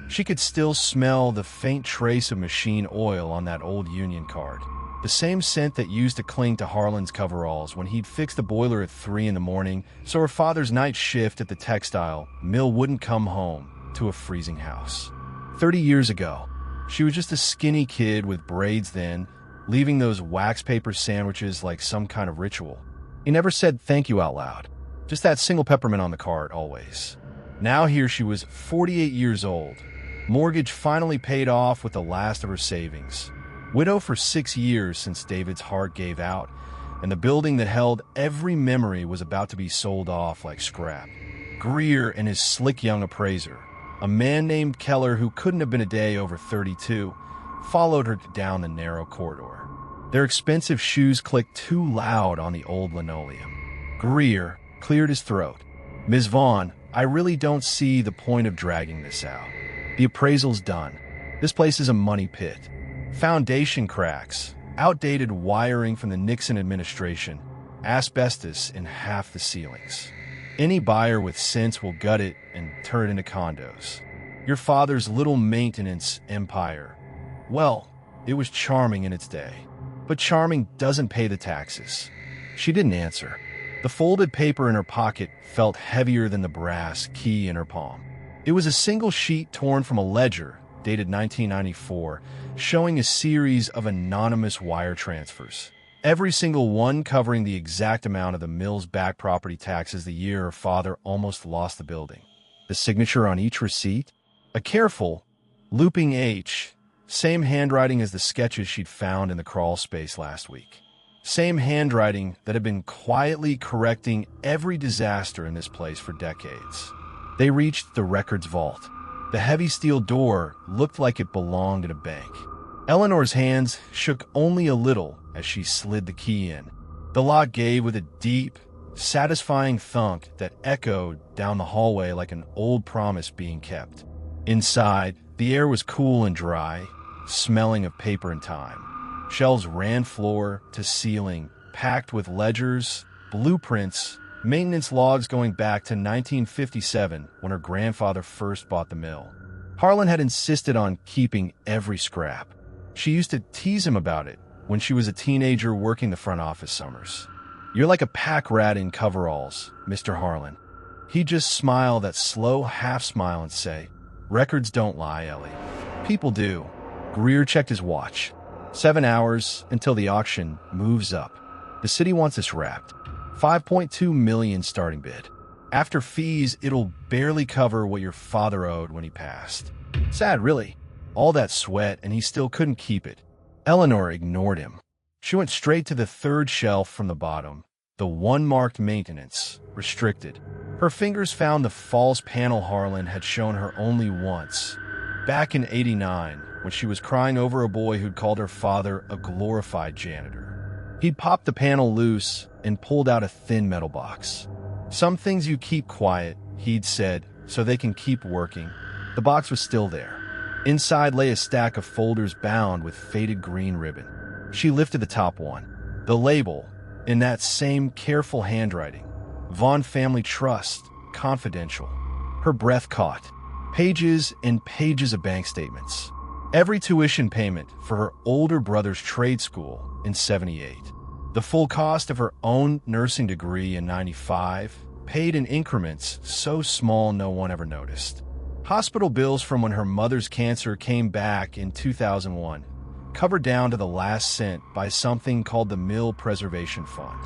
She could still smell the faint trace of machine oil on that old union card, the same scent that used to cling to Harlan's coveralls when he'd fix the boiler at 3 in the morning so her father's night shift at the textile mill wouldn't come home to a freezing house. 30 years ago, she was just a skinny kid with braids then, leaving those wax paper sandwiches like some kind of ritual. He never said thank you out loud, just that single peppermint on the card always. Now here she was 48 years old, mortgage finally paid off with the last of her savings, widow for 6 years since David's heart gave out, and the building that held every memory was about to be sold off like scrap. Greer and his slick young appraiser, a man named Keller who couldn't have been a day over 32, followed her down the narrow corridor. Their expensive shoes clicked too loud on the old linoleum. Greer cleared his throat. "Ms. Vaughn, I really don't see the point of dragging this out. The appraisal's done. This place is a money pit. Foundation cracks, outdated wiring from the Nixon administration, asbestos in half the ceilings. Any buyer with sense will gut it and turn it into condos. Your father's little maintenance empire. Well, it was charming in its day. But charming doesn't pay the taxes." She didn't answer. The folded paper in her pocket felt heavier than the brass key in her palm. It was a single sheet torn from a ledger, dated 1994, showing a series of anonymous wire transfers, every single one covering the exact amount of the mill's back property taxes the year her father almost lost the building. The signature on each receipt? A careful, looping H, same handwriting as the sketches she'd found in the crawl space last week. Same handwriting that had been quietly correcting every disaster in this place for decades. They reached the records vault. The heavy steel door looked like it belonged in a bank. Eleanor's hands shook only a little as she slid the key in. The lock gave with a deep, satisfying thunk that echoed down the hallway like an old promise being kept. Inside, the air was cool and dry, smelling of paper and time. Shelves ran floor to ceiling, packed with ledgers, blueprints, maintenance logs going back to 1957 when her grandfather first bought the mill. Harlan had insisted on keeping every scrap. She used to tease him about it when she was a teenager working the front office summers. "You're like a pack rat in coveralls, Mr. Harlan." He'd just smile that slow half-smile and say, "Records don't lie, Ellie. People do." Greer checked his watch. 7 hours until the auction moves up. The city wants this wrapped. $5.2 million starting bid. After fees, it'll barely cover what your father owed when he passed. Sad, really. All that sweat, and he still couldn't keep it. Eleanor ignored him. She went straight to the third shelf from the bottom, the one marked maintenance, restricted. Her fingers found the false panel Harlan had shown her only once, back in '89, when she was crying over a boy who'd called her father a glorified janitor. He'd popped the panel loose and pulled out a thin metal box. "Some things you keep quiet," he'd said, "so they can keep working." The box was still there. Inside lay a stack of folders bound with faded green ribbon. She lifted the top one. The label, in that same careful handwriting. Vaughn Family Trust, confidential. Her breath caught. Pages and pages of bank statements. Every tuition payment for her older brother's trade school in '78. The full cost of her own nursing degree in '95, paid in increments so small no one ever noticed. Hospital bills from when her mother's cancer came back in 2001, covered down to the last cent by something called the Mill Preservation Fund.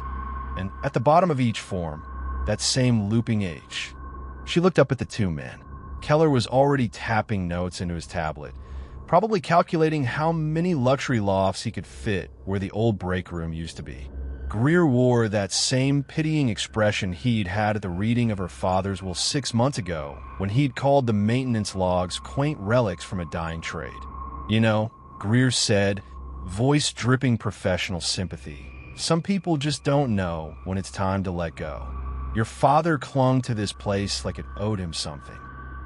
And at the bottom of each form, that same looping H. She looked up at the two men. Keller was already tapping notes into his tablet, probably calculating how many luxury lofts he could fit where the old break room used to be. Greer wore that same pitying expression he'd had at the reading of her father's will 6 months ago, when he'd called the maintenance logs quaint relics from a dying trade. You know, Greer said, voice dripping professional sympathy, some people just don't know when it's time to let go. Your father clung to this place like it owed him something.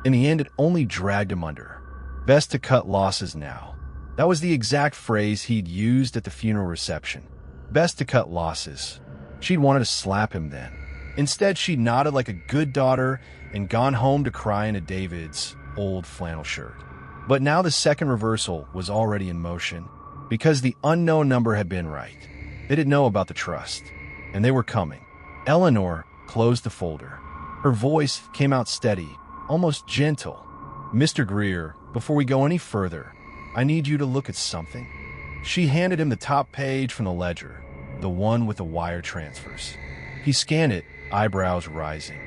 In the end, it only dragged him under. Best to cut losses now. That was the exact phrase he'd used at the funeral reception. Best to cut losses. She'd wanted to slap him then. Instead, she nodded like a good daughter and gone home to cry into David's old flannel shirt. But now the second reversal was already in motion, because the unknown number had been right. They didn't know about the trust, and they were coming. Eleanor closed the folder. Her voice came out steady, almost gentle. Mr. Greer, before we go any further, I need you to look at something. She handed him the top page from the ledger, the one with the wire transfers. He scanned it, eyebrows rising.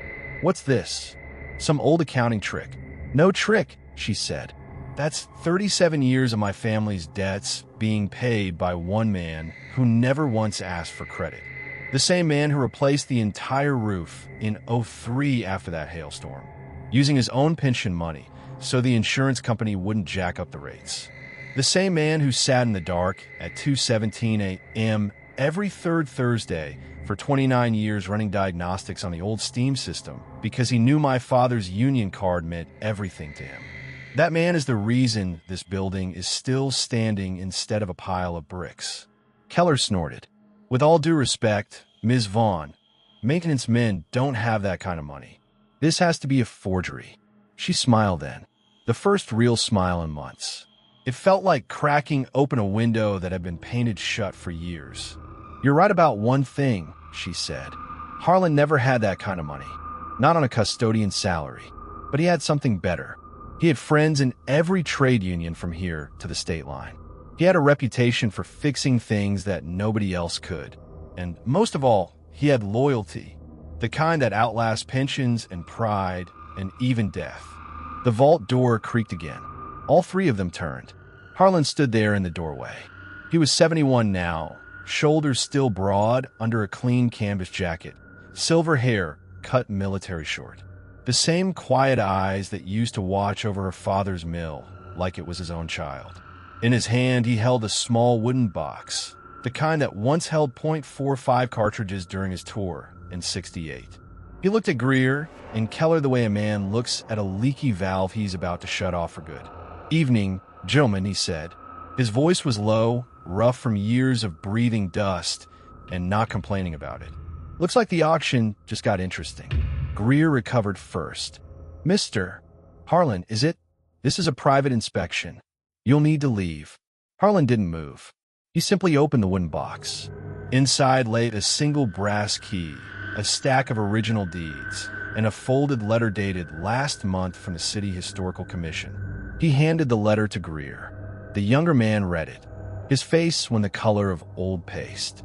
What's this? Some old accounting trick. No trick, she said. That's 37 years of my family's debts being paid by one man who never once asked for credit. The same man who replaced the entire roof in '03 after that hailstorm, using his own pension money so the insurance company wouldn't jack up the rates. The same man who sat in the dark at 2:17 a.m. every third Thursday for 29 years running diagnostics on the old steam system because he knew my father's union card meant everything to him. That man is the reason this building is still standing instead of a pile of bricks. Keller snorted. With all due respect, Ms. Vaughn, maintenance men don't have that kind of money. This has to be a forgery. She smiled then, the first real smile in months. It felt like cracking open a window that had been painted shut for years. You're right about one thing, she said. Harlan never had that kind of money. Not on a custodian salary. But he had something better. He had friends in every trade union from here to the state line. He had a reputation for fixing things that nobody else could. And most of all, he had loyalty. The kind that outlasts pensions and pride and even death. The vault door creaked again. All three of them turned. Harlan stood there in the doorway. He was 71 now, shoulders still broad under a clean canvas jacket, silver hair cut military short. The same quiet eyes that used to watch over her father's mill like it was his own child. In his hand, he held a small wooden box, the kind that once held .45 cartridges during his tour in '68. He looked at Greer and Keller the way a man looks at a leaky valve he's about to shut off for good. Evening, gentlemen, he said. His voice was low, rough from years of breathing dust and not complaining about it. Looks like the auction just got interesting. Greer recovered first. Mr. Harlan, is it? This is a private inspection. You'll need to leave. Harlan didn't move. He simply opened the wooden box. Inside lay a single brass key, a stack of original deeds, and a folded letter dated last month from the City Historical Commission. He handed the letter to Greer. The younger man read it. His face went the color of old paste.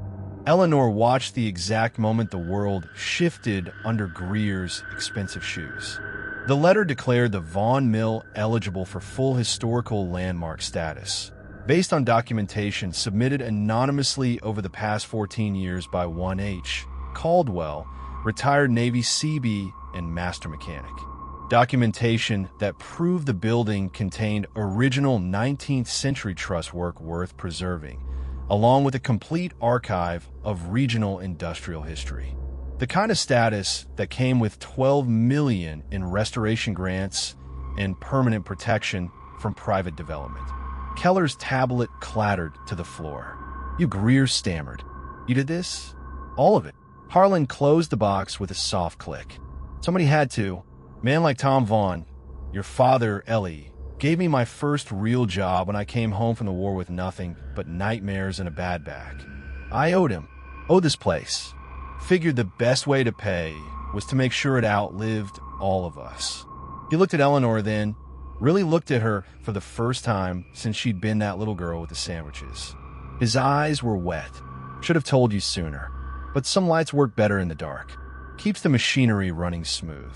Eleanor watched the exact moment the world shifted under Greer's expensive shoes. The letter declared the Vaughn Mill eligible for full historical landmark status, based on documentation submitted anonymously over the past 14 years by 1H Caldwell, retired Navy Seabee and master mechanic. Documentation that proved the building contained original 19th century truss work worth preserving, along with a complete archive of regional industrial history. The kind of status that came with $12 million in restoration grants and permanent protection from private development. Keller's tablet clattered to the floor. You, Greer stammered. You did this? All of it. Harlan closed the box with a soft click. Somebody had to. Man like Tom Vaughn, your father, Ellie, gave me my first real job when I came home from the war with nothing but nightmares and a bad back. I owed him. Owed this place. Figured the best way to pay was to make sure it outlived all of us. He looked at Eleanor then, really looked at her for the first time since she'd been that little girl with the sandwiches. His eyes were wet. Should have told you sooner. But some lights work better in the dark. Keeps the machinery running smooth.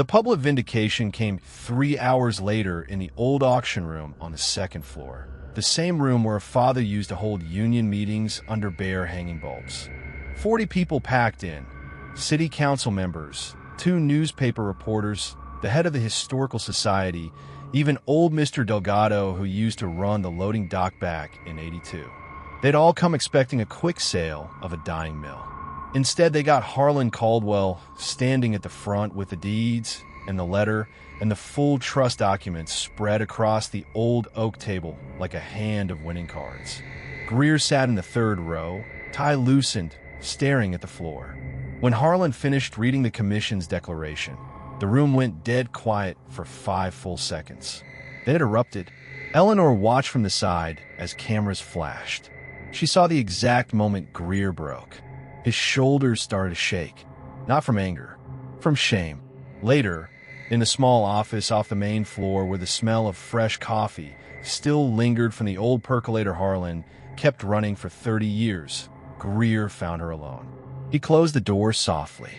The public vindication came 3 hours later in the old auction room on the second floor, the same room where a father used to hold union meetings under bare hanging bulbs. 40 people packed in, city council members, 2 newspaper reporters, the head of the Historical Society, even old Mr. Delgado who used to run the loading dock back in '82. They'd all come expecting a quick sale of a dying mill. Instead, they got Harlan Caldwell standing at the front with the deeds and the letter and the full trust documents spread across the old oak table like a hand of winning cards. Greer sat in the third row, tie loosened, staring at the floor. When Harlan finished reading the commission's declaration, the room went dead quiet for 5 full seconds. Then it erupted. Eleanor watched from the side as cameras flashed. She saw the exact moment Greer broke. His shoulders started to shake, not from anger, from shame. Later, in the small office off the main floor where the smell of fresh coffee still lingered from the old percolator Harlan kept running for 30 years, Greer found her alone. He closed the door softly.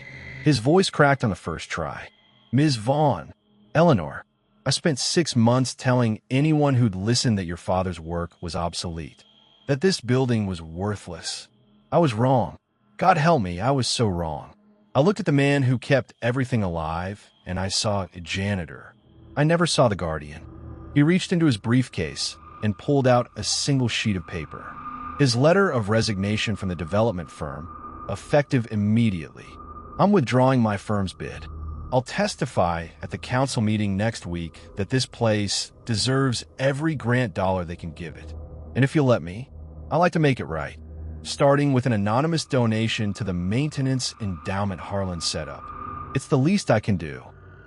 His voice cracked on the first try. "Ms. Vaughn, Eleanor, I spent 6 months telling anyone who'd listened that your father's work was obsolete, that this building was worthless. I was wrong. God help me, I was so wrong. I looked at the man who kept everything alive, and I saw a janitor. I never saw the guardian." He reached into his briefcase and pulled out a single sheet of paper. His letter of resignation from the development firm, effective immediately. "I'm withdrawing my firm's bid. I'll testify at the council meeting next week that this place deserves every grant dollar they can give it. And if you'll let me, I'd like to make it right, starting with an anonymous donation to the maintenance endowment Harlan set up. It's the least I can do."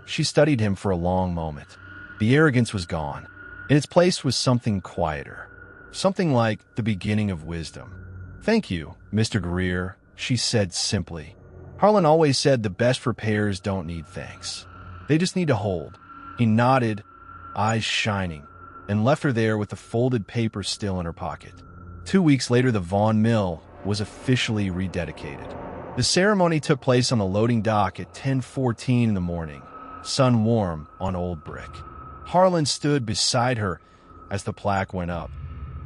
She studied him for a long moment. The arrogance was gone. In its place was something quieter, something like the beginning of wisdom. "Thank you, Mr. Greer," she said simply. Harlan always said the best repairs don't need thanks. They just need to hold. He nodded, eyes shining, and left her there with the folded paper still in her pocket. 2 weeks later, the Vaughn Mill was officially rededicated. The ceremony took place on the loading dock at 10:14 in the morning, sun warm on old brick. Harlan stood beside her as the plaque went up,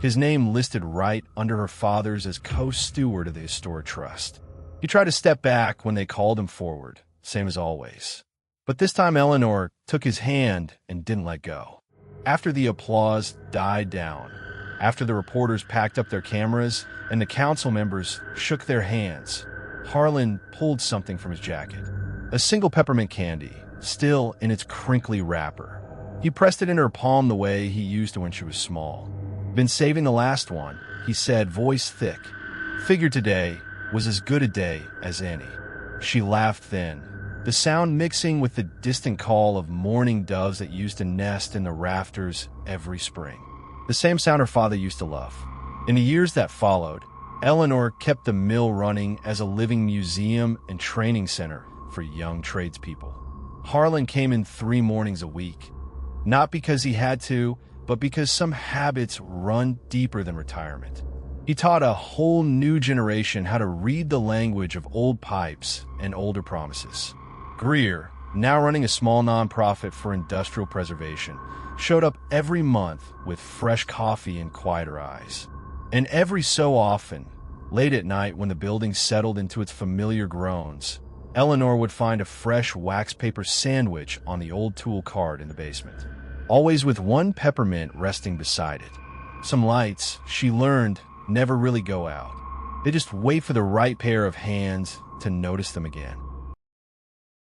his name listed right under her father's as co-steward of the historic trust. He tried to step back when they called him forward, same as always. But this time Eleanor took his hand and didn't let go. After the applause died down, after the reporters packed up their cameras and the council members shook their hands, Harlan pulled something from his jacket. A single peppermint candy, still in its crinkly wrapper. He pressed it in her palm the way he used to when she was small. "Been saving the last one," he said, voice thick. "Figured today was as good a day as any." She laughed thin, the sound mixing with the distant call of mourning doves that used to nest in the rafters every spring. The same sound her father used to love. In the years that followed, Eleanor kept the mill running as a living museum and training center for young tradespeople. Harlan came in 3 mornings a week, not because he had to, but because some habits run deeper than retirement. He taught a whole new generation how to read the language of old pipes and older promises. Greer, now running a small nonprofit for industrial preservation, showed up every month with fresh coffee and quieter eyes. And every so often, late at night when the building settled into its familiar groans, Eleanor would find a fresh wax paper sandwich on the old tool cart in the basement, always with one peppermint resting beside it. Some lights, she learned, never really go out. They just wait for the right pair of hands to notice them again.